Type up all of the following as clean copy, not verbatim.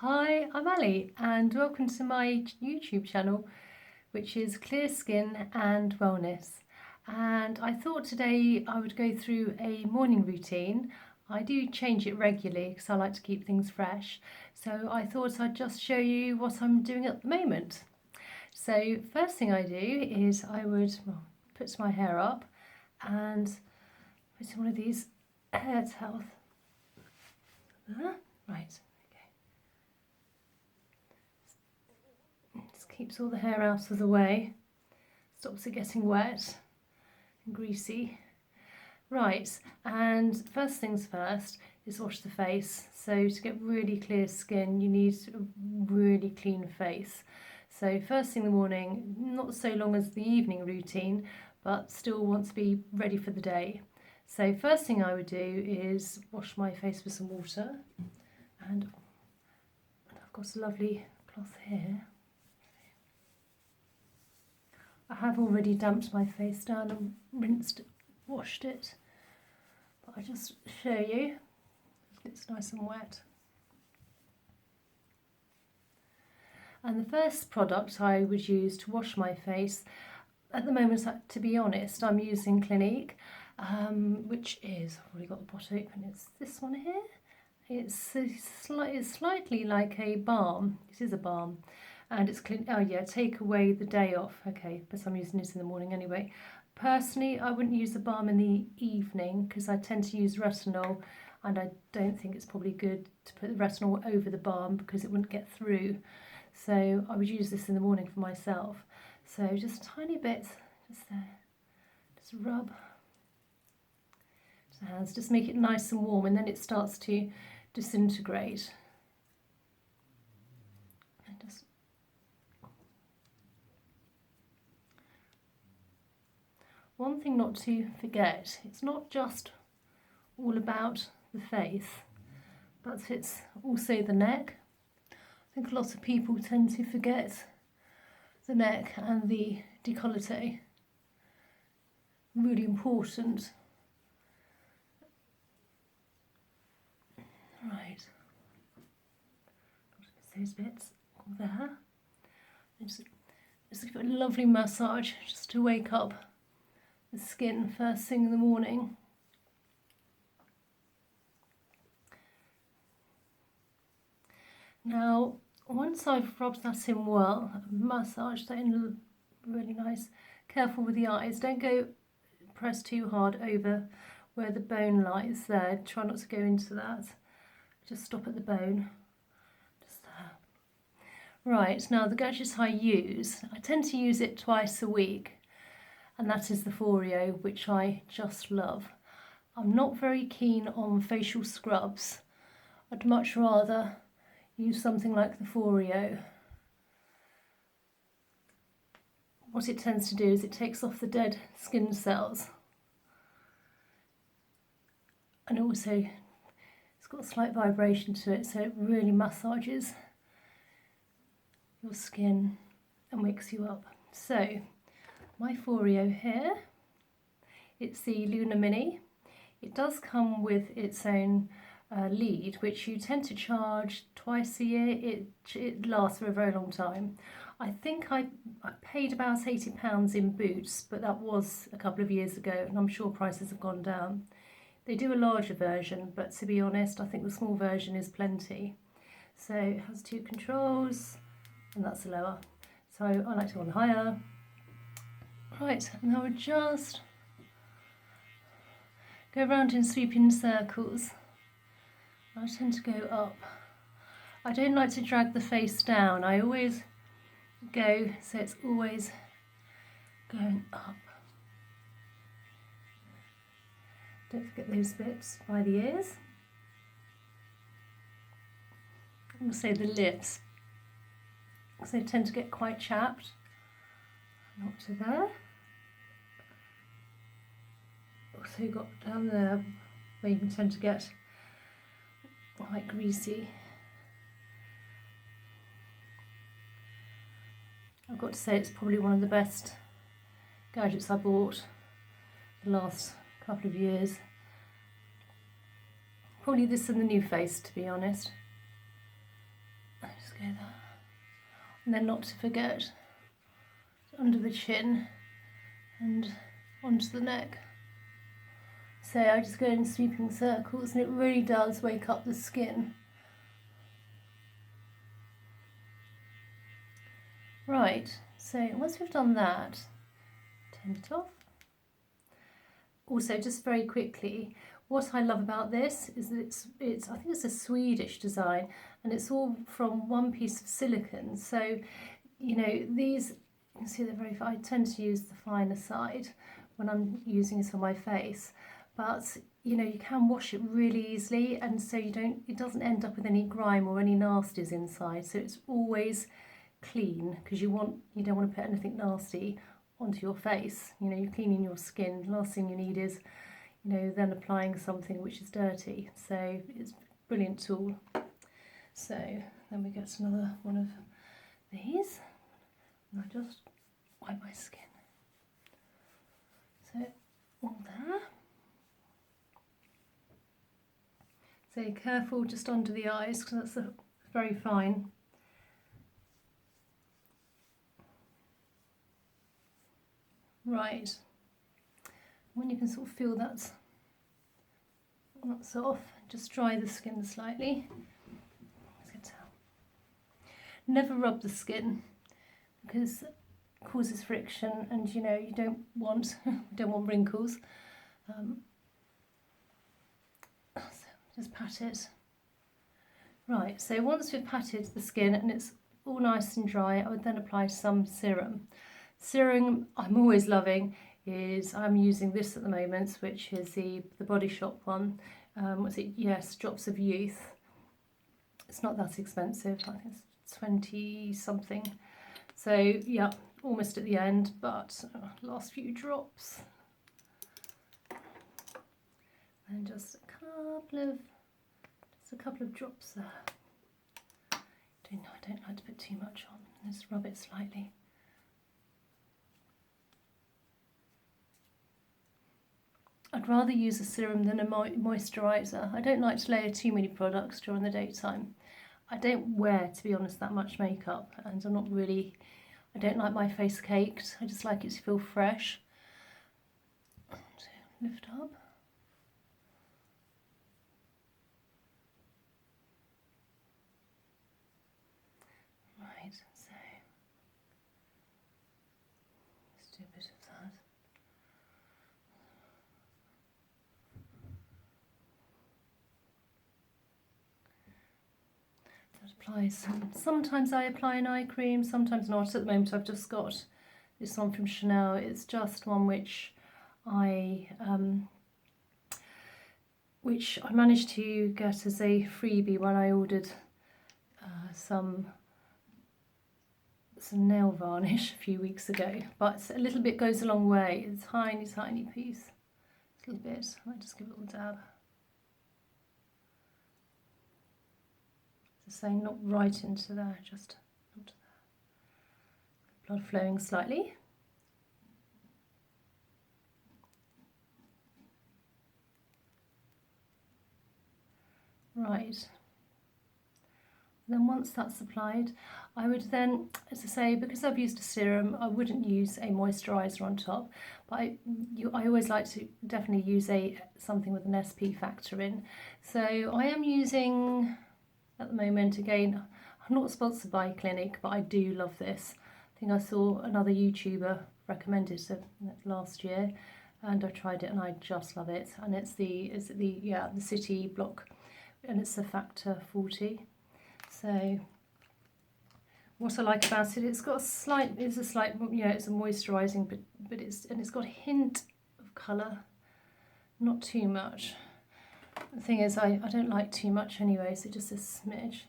Hi, I'm Ali and welcome to my YouTube channel, which is Clear Skin and Wellness. And I thought today I would go through a morning routine. I do change it regularly because I like to keep things fresh. So I thought I'd just show you what I'm doing at the moment. So first thing I do is I would put my hair up and put in one of these hair towels. Right. Just keeps all the hair out of the way, stops it getting wet and greasy. Right, and first things first is wash the face. So to get really clear skin, you need a really clean face. So first thing in the morning, not so long as the evening routine, but still want to be ready for the day. So first thing I would do is wash my face with some water, and I've got a lovely cloth here. I have already damped my face down and rinsed it, washed it, but I'll just show you. It's nice and wet. And the first product I would use to wash my face, at the moment, to be honest, I'm using Clinique, which is, I've already got the bottle open, it's this one here. It's slightly like a balm. This is a balm. And it's clean. Oh yeah, take away the day off. Okay, but I'm using this in the morning anyway. Personally, I wouldn't use the balm in the evening because I tend to use retinol, and I don't think it's probably good to put the retinol over the balm because it wouldn't get through. So I would use this in the morning for myself. So just a tiny bit, just there, just rub the hands, just make it nice and warm, and then it starts to disintegrate. And just one thing not to forget, it's not just all about the face, but it's also the neck. I think a lot of people tend to forget the neck and the décolleté. Really important. Right. Those bits all there. Just give it a lovely massage just to wake up the skin first thing in the morning. Now, once I've rubbed that in well, massage that in really nice, careful with the eyes, don't go press too hard over where the bone lies there, try not to go into that, just stop at the bone, just there. Right, now the gadgets I use, I tend to use it twice a week, and that is the Foreo, which I just love. I'm not very keen on facial scrubs. I'd much rather use something like the Foreo. What it tends to do is it takes off the dead skin cells, and also it's got a slight vibration to it, so it really massages your skin and wakes you up. So my Foreo here, it's the Lunar Mini. It does come with its own lead, which you tend to charge twice a year. It lasts for a very long time. I think I paid about £80 in Boots, but that was a couple of years ago, and I'm sure prices have gone down. They do a larger version, but to be honest, I think the small version is plenty. So it has two controls, and that's the lower. So I like to go on higher. Right, and I would just go around in sweeping circles. I tend to go up. I don't like to drag the face down. I always go so it's always going up. Don't forget those bits by the ears. Also the lips, because they tend to get quite chapped. Not to there. Also got down there where you can tend to get quite greasy. I've got to say it's probably one of the best gadgets I bought the last couple of years. Probably this and the new face, to be honest. Just go there. And then not to forget, under the chin and onto the neck. So I just go in sweeping circles, and it really does wake up the skin. Right, so once we've done that, turn it off. Also, just very quickly, what I love about this is that it's I think it's a Swedish design, and it's all from one piece of silicone. So, you know, these, you can see they're very, I tend to use the finer side when I'm using it on my face, but you know, you can wash it really easily, and so it doesn't end up with any grime or any nasties inside. So it's always clean, because you don't want to put anything nasty onto your face. You know, you're cleaning your skin. The last thing you need is, you know, then applying something which is dirty. So it's a brilliant tool. So then we get another one of these, and I just wipe my skin. So all there. So careful just under the eyes, because that's very fine. Right, when you can sort of feel that's off, just dry the skin slightly. Never rub the skin, because it causes friction, and you know, you don't want wrinkles. So just pat it. Right, so once we've patted the skin and it's all nice and dry, I would then apply some serum. Serum I'm always loving is, I'm using this at the moment, which is the Body Shop one. What's it? Yes, Drops of Youth. It's not that expensive. I think it's 20 something. So yeah, almost at the end, but last few drops. And just a couple of drops there. I don't like to put too much on. Just rub it slightly. I'd rather use a serum than a moisturiser. I don't like to layer too many products during the daytime. I don't wear, to be honest, that much makeup, and I don't like my face caked. I just like it to feel fresh. So lift up. Right, so let's do a bit of that. Apply some. Sometimes I apply an eye cream, sometimes not. At the moment I've just got this one from Chanel. It's just one which I managed to get as a freebie when I ordered some nail varnish a few weeks ago. But a little bit goes a long way. It's a tiny, tiny piece. A little bit. I might just give it a little dab. So not right into there, just not there. Blood flowing slightly. Right. Then once that's applied, I would then, as I say, because I've used a serum, I wouldn't use a moisturiser on top, but I always like to definitely use something with an SP factor in. So I am using, at the moment, again, I'm not sponsored by Clinic, but I do love this. I think I saw another YouTuber recommend it last year, and I tried it and I just love it. And it's the City Block, and it's a factor 40. So what I like about it, it's a slight, it's a moisturising, but it's got a hint of colour, not too much. The thing is, I don't like too much anyway, so just a smidge,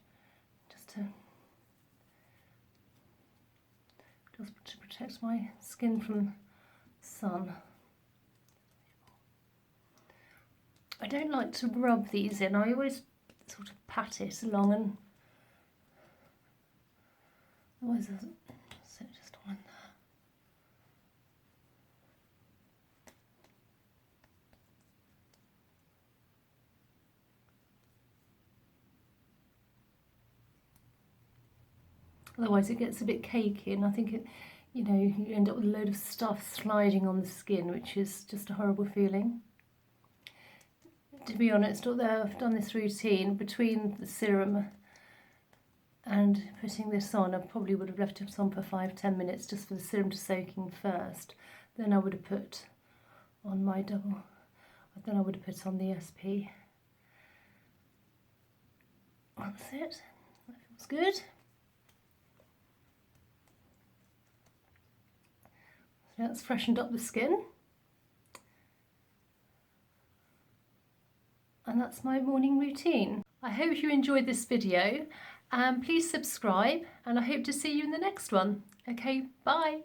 just to protect my skin from sun. I don't like to rub these in. I always sort of pat it along, and otherwise it sit just on there. otherwise it gets a bit cakey, and I think it, you know, you end up with a load of stuff sliding on the skin, which is just a horrible feeling. To be honest, although I've done this routine, between the serum and putting this on, I probably would have left it on for 5-10 minutes just for the serum to soak in first. Then I would have put on my double, then I would have put on the SP. That's it. That feels good. So that's freshened up the skin. And that's my morning routine. I hope you enjoyed this video, and please subscribe, and I hope to see you in the next one. Okay, bye.